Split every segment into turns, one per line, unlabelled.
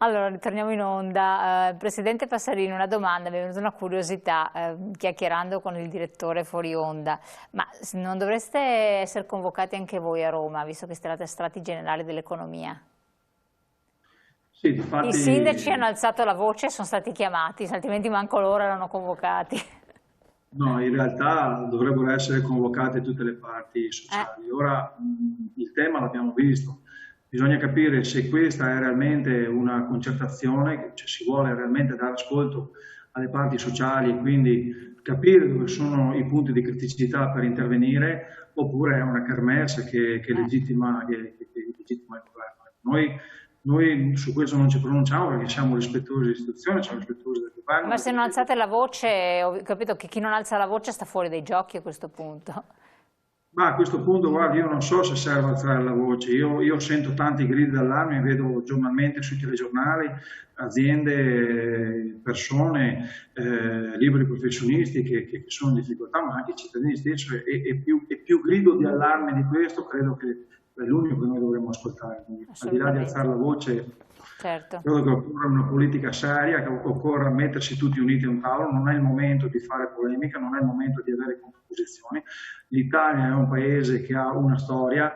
Allora, ritorniamo in onda. Presidente Passarino, una domanda, mi è venuta una curiosità, chiacchierando con il direttore fuori onda, ma non dovreste essere convocati anche voi a Roma, visto che siete strati generali dell'economia?
Sì,
I sindaci hanno alzato la voce e sono stati chiamati, altrimenti manco loro erano convocati.
no, in realtà dovrebbero essere convocate tutte le parti sociali. Ora il tema l'abbiamo visto, bisogna capire se questa è realmente una concertazione, cioè si vuole realmente dare ascolto alle parti sociali e quindi capire dove sono i punti di criticità per intervenire, oppure è una kermesse che legittima il governo. Noi su questo non ci pronunciamo perché siamo rispettosi dell'istituzione, siamo rispettosi del governo.
Ma se non alzate la voce, ho capito che chi non alza la voce sta fuori dai giochi a questo punto.
Ma a questo punto, guardi, io non so se serve alzare la voce, io sento tanti gridi d'allarme, vedo giornalmente sui telegiornali aziende, persone, liberi professionisti che sono in difficoltà, ma anche i cittadini stessi, e più grido di allarme di questo credo che è l'unico che noi dovremmo ascoltare. Quindi, al di là di alzare la voce,
certo.
credo che occorra una politica seria, che occorra mettersi tutti uniti a un tavolo, non è il momento di fare polemica, non è il momento di avere contrapposizioni. L'Italia è un paese che ha una storia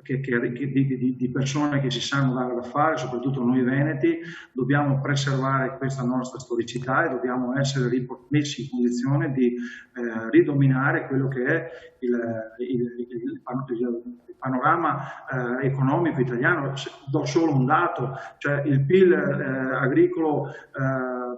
di persone che si sanno dare da fare, soprattutto noi veneti, dobbiamo preservare questa nostra storicità e dobbiamo essere messi in condizione di ridominare quello che è il panorama economico italiano. Do solo un dato, cioè il PIL agricolo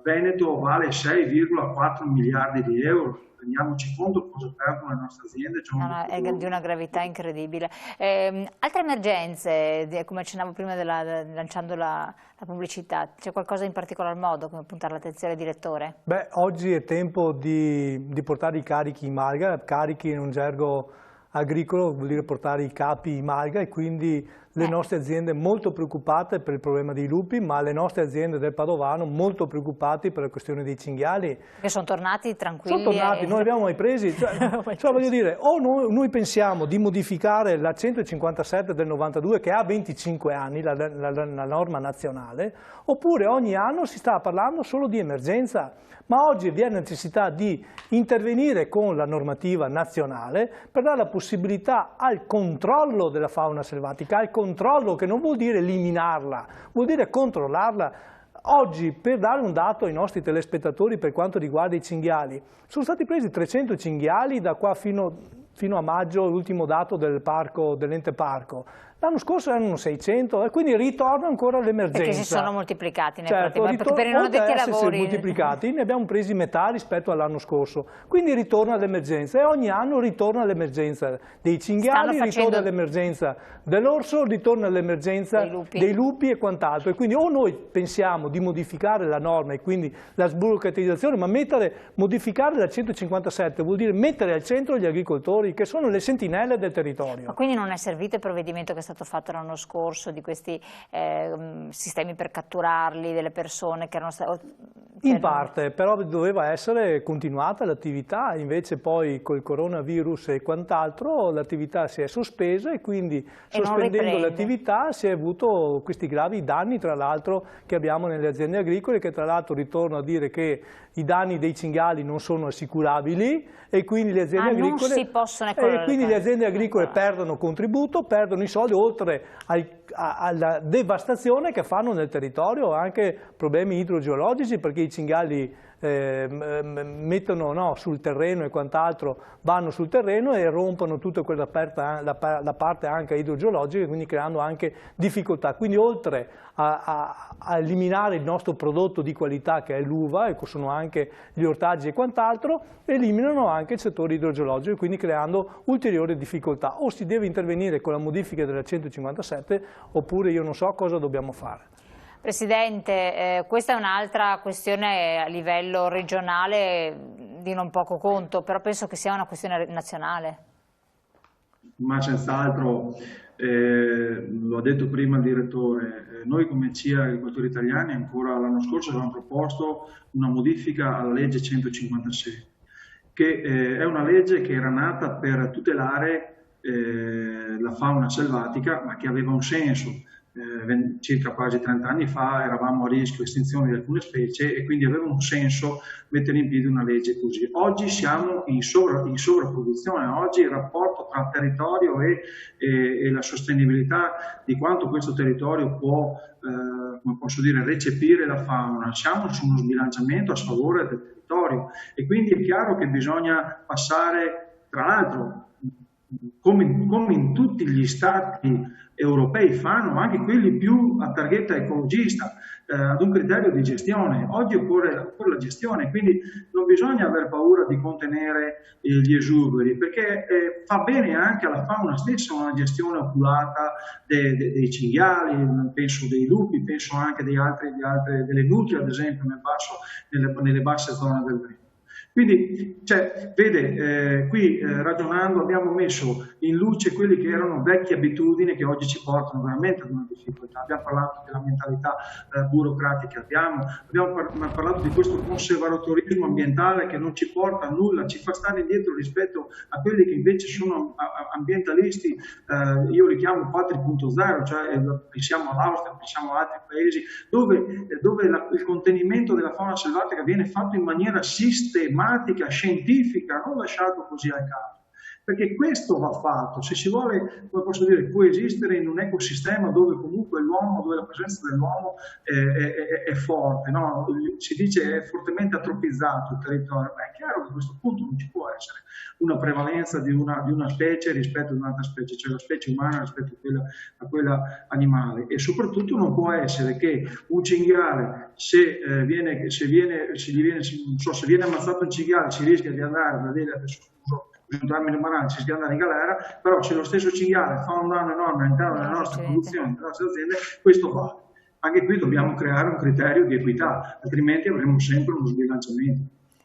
veneto vale 6,4 miliardi di euro. Rendiamoci conto cosa perdono le nostre aziende.
È di una gravità incredibile. Altre emergenze, come accennavo prima lanciando la pubblicità, c'è qualcosa in particolar modo come puntare l'attenzione, direttore?
Beh, oggi è tempo di portare i carichi in malga, carichi in un gergo agricolo vuol dire portare i capi in malga, e quindi le nostre aziende molto preoccupate per il problema dei lupi, ma le nostre aziende del Padovano molto preoccupate per la questione dei cinghiali.
Che sono tornati tranquilli?
Sono tornati, non li abbiamo mai presi. Cioè voglio dire, o noi pensiamo di modificare la 157 del 92 che ha 25 anni, la norma nazionale, oppure ogni anno si sta parlando solo di emergenza. Ma oggi vi è necessità di intervenire con la normativa nazionale per dare la possibilità al controllo della fauna selvatica, al controllo che non vuol dire eliminarla, vuol dire controllarla. Oggi, per dare un dato ai nostri telespettatori per quanto riguarda i cinghiali, sono stati presi 300 cinghiali da qua fino a maggio, l'ultimo dato dell'ente parco. L'anno scorso erano 600 e quindi ritorna ancora l'emergenza.
Perché si sono moltiplicati nel
certo,
frattempo, perché per i non addetti ai lavori.
Moltiplicati, ne abbiamo presi metà rispetto all'anno scorso. Quindi ritorna l'emergenza e ogni anno ritorna l'emergenza dei cinghiali, ritorna l'emergenza dell'orso, ritorna l'emergenza dei lupi e quant'altro. E quindi o noi pensiamo di modificare la norma e quindi la sburocratizzazione, ma modificare la 157 vuol dire mettere al centro gli agricoltori che sono le sentinelle del territorio.
Ma quindi non è servito il provvedimento che è stato fatto l'anno scorso di questi sistemi per catturarli, delle persone che erano state...
In parte, però doveva essere continuata l'attività, invece poi col coronavirus e quant'altro l'attività si è sospesa e quindi sospendendo l'attività si è avuto questi gravi danni, tra l'altro, che abbiamo nelle aziende agricole, che tra l'altro ritorno a dire che i danni dei cinghiali non sono assicurabili e quindi le aziende agricole perdono contributo, perdono i soldi, oltre alla devastazione che fanno nel territorio, anche problemi idrogeologici, perché i cinghiali mettono sul terreno e quant'altro, vanno sul terreno e rompono tutta quella la parte anche idrogeologica, quindi creando anche difficoltà. Quindi oltre a eliminare il nostro prodotto di qualità che è l'uva, e sono anche gli ortaggi e quant'altro, eliminano anche il settore idrogeologico, quindi creando ulteriori difficoltà. O si deve intervenire con la modifica della 157 oppure io non so cosa dobbiamo fare.
Presidente, questa è un'altra questione a livello regionale di non poco conto, però penso che sia una questione nazionale.
Ma senz'altro, lo ha detto prima il direttore, noi come CIA Agricoltori Italiani ancora l'anno scorso avevamo proposto una modifica alla legge 156, che è una legge che era nata per tutelare la fauna selvatica, ma che aveva un senso, circa quasi 30 anni fa eravamo a rischio estinzione di alcune specie e quindi aveva un senso mettere in piedi una legge così. Oggi siamo in sovrapproduzione, oggi il rapporto tra territorio e la sostenibilità di quanto questo territorio può, come posso dire, recepire la fauna, siamo su uno sbilanciamento a sfavore del territorio e quindi è chiaro che bisogna passare, tra l'altro, come in tutti gli stati europei fanno, anche quelli più a targhetta ecologista, ad un criterio di gestione. Oggi occorre la gestione, quindi non bisogna aver paura di contenere gli esuberi, perché fa bene anche alla fauna stessa una gestione oculata dei cinghiali, penso dei lupi, penso anche delle nutrie, ad esempio, nelle basse zone del Brennero. Quindi, vede, qui ragionando abbiamo messo in luce quelle che erano vecchie abitudini che oggi ci portano veramente ad una difficoltà. Abbiamo parlato della mentalità burocratica, abbiamo parlato di questo conservatorismo ambientale che non ci porta a nulla, ci fa stare indietro rispetto a quelli che invece sono ambientalisti, io li chiamo 4.0, cioè pensiamo all'Austria, pensiamo ad altri paesi, dove il contenimento della fauna selvatica viene fatto in maniera sistematica, scientifica, non lasciato così al caso. Perché questo va fatto, se si vuole, come posso dire, coesistere in un ecosistema dove comunque l'uomo, dove la presenza dell'uomo è forte, no? Si dice è fortemente atropizzato il territorio. Beh, è chiaro che a questo punto non ci può essere una prevalenza di una specie rispetto ad un'altra specie, cioè la specie umana rispetto a quella animale. E soprattutto non può essere che un cinghiale, se viene ammazzato un cinghiale, si rischia di andare da dire adesso un termine banale, si rischia di andare in galera, però se lo stesso cinghiale fa un danno enorme all'interno della nostra produzione, delle nostre aziende, questo vale. Anche qui dobbiamo creare un criterio di equità, altrimenti avremo sempre uno sbilanciamento.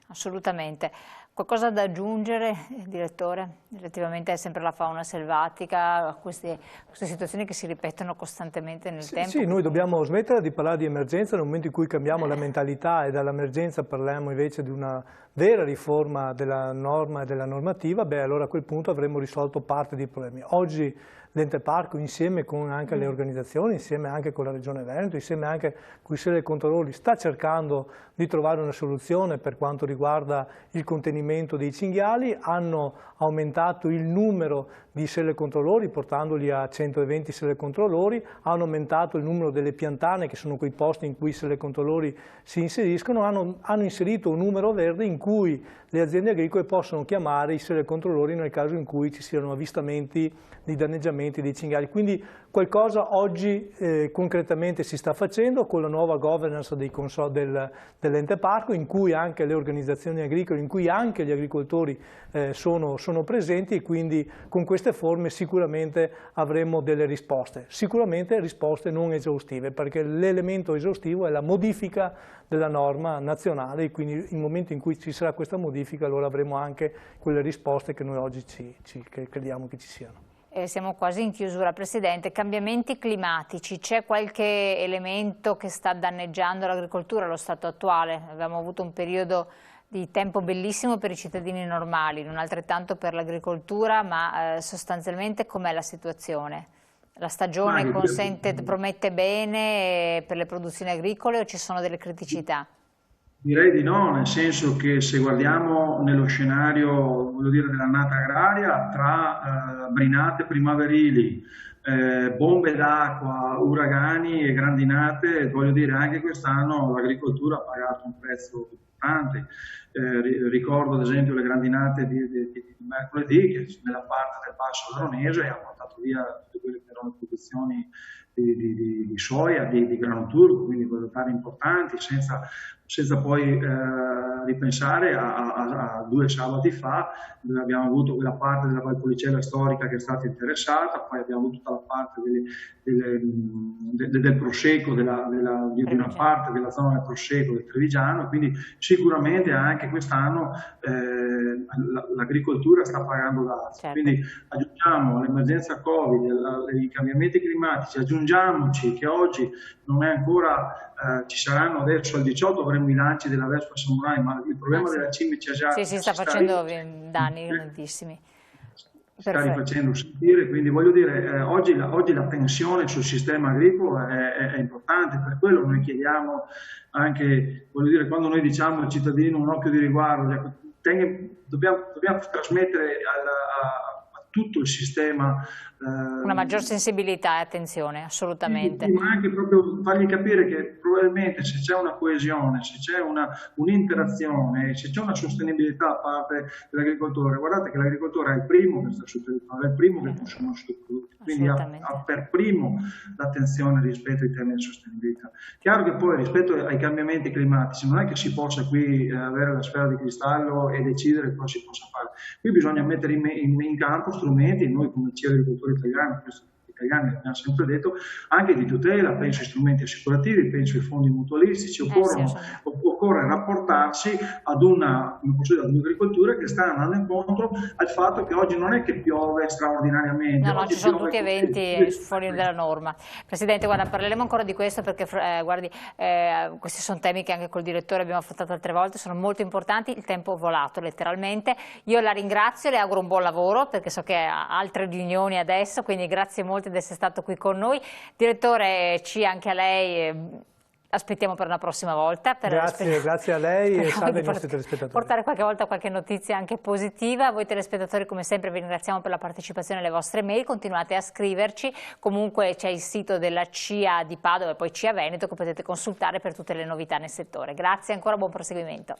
Assolutamente. Qualcosa da aggiungere, direttore, relativamente sempre alla fauna selvatica, a queste situazioni che si ripetono costantemente nel tempo?
Sì, noi dobbiamo smettere di parlare di emergenza nel momento in cui cambiamo la mentalità e dall'emergenza parliamo invece di una vera riforma della norma e della normativa, beh allora a quel punto avremo risolto parte dei problemi. Oggi l'ente parco insieme con anche le organizzazioni, insieme anche con la Regione Veneto, insieme anche con i Selle Controlori sta cercando di trovare una soluzione per quanto riguarda il contenimento dei cinghiali, hanno aumentato il numero di Selle Controlori portandoli a 120 Selle Controlori, hanno aumentato il numero delle piantane che sono quei posti in cui i Selle Controlori si inseriscono, hanno inserito un numero verde in cui le aziende agricole possono chiamare i Selle Controlori nel caso in cui ci siano avvistamenti di danneggiamenti dei cinghiali. Quindi qualcosa oggi concretamente si sta facendo con la nuova governance dell'ente parco, in cui anche le organizzazioni agricole, in cui anche gli agricoltori sono presenti, e quindi con queste forme sicuramente avremo delle risposte. Sicuramente risposte non esaustive, perché l'elemento esaustivo è la modifica della norma nazionale, e quindi nel momento in cui ci sarà questa modifica allora avremo anche quelle risposte che noi oggi che crediamo che ci siano.
Siamo quasi in chiusura, Presidente. Cambiamenti climatici, c'è qualche elemento che sta danneggiando l'agricoltura allo stato attuale? Abbiamo avuto un periodo di tempo bellissimo per i cittadini normali, non altrettanto per l'agricoltura, ma sostanzialmente com'è la situazione? La stagione promette bene per le produzioni agricole o ci sono delle criticità?
Direi di no, nel senso che se guardiamo nello scenario, voglio dire, dell'annata agraria, tra brinate primaverili, bombe d'acqua, uragani e grandinate, voglio dire, anche quest'anno l'agricoltura ha pagato un prezzo importante. Ricordo ad esempio le grandinate di mercoledì, che nella parte del Basso Veronese ha portato via tutte quelle che erano le produzioni di soia, di grano turco, quindi valutari importanti, senza poi ripensare a 2 sabati fa, dove abbiamo avuto quella parte della Valpolicella storica che è stata interessata, poi abbiamo avuto tutta la parte del Prosecco, di una parte della zona del Prosecco del Trevigiano, quindi sicuramente anche quest'anno l'agricoltura sta pagando dazio. Certo. Quindi aggiungiamo all'emergenza Covid, ai cambiamenti climatici, aggiungiamoci che oggi non è ancora, ci saranno adesso al 18 avremo i lanci della Vespa Samurai, ma il problema della cimice asiatica
si sta facendo danni grandissimi.
sta rifacendo sentire, quindi voglio dire, oggi la tensione sul sistema agricolo è importante, per quello noi chiediamo anche, voglio dire, quando noi diciamo al cittadino un occhio di riguardo, dobbiamo trasmettere a tutto il sistema
una maggior sensibilità e attenzione, assolutamente.
Ma anche proprio fargli capire che probabilmente se c'è una coesione, se c'è un'interazione, se c'è una sostenibilità da parte dell'agricoltore, guardate che l'agricoltore è il primo che sta sul territorio, è il primo che consuma i suoi prodotti, quindi ha per primo l'attenzione rispetto ai temi di sostenibilità. Chiaro che poi rispetto ai cambiamenti climatici non è che si possa qui avere la sfera di cristallo e decidere cosa si possa fare. Qui bisogna mettere in campo strumenti, noi come agricoltori italiani, questo italiani abbiamo sempre detto, anche di tutela, penso ai strumenti assicurativi, penso ai fondi mutualistici, occorre rapportarsi ad un'agricoltura che sta andando incontro al fatto che oggi non è che piove straordinariamente.
No, ci sono tutti eventi fuori dalla norma. Presidente, guarda, parleremo ancora di questo perché guardi, questi sono temi che anche col direttore abbiamo affrontato altre volte, sono molto importanti, il tempo è volato letteralmente. Io la ringrazio, le auguro un buon lavoro perché so che ha altre riunioni adesso, quindi grazie molto di essere stato qui con noi. Direttore, anche a lei aspettiamo per una prossima volta.
Grazie a lei e salve ai nostri telespettatori.
Portare qualche volta qualche notizia anche positiva. Voi telespettatori come sempre vi ringraziamo per la partecipazione alle vostre mail, continuate a scriverci, comunque c'è il sito della CIA di Padova e poi CIA Veneto che potete consultare per tutte le novità nel settore. Grazie ancora, buon proseguimento.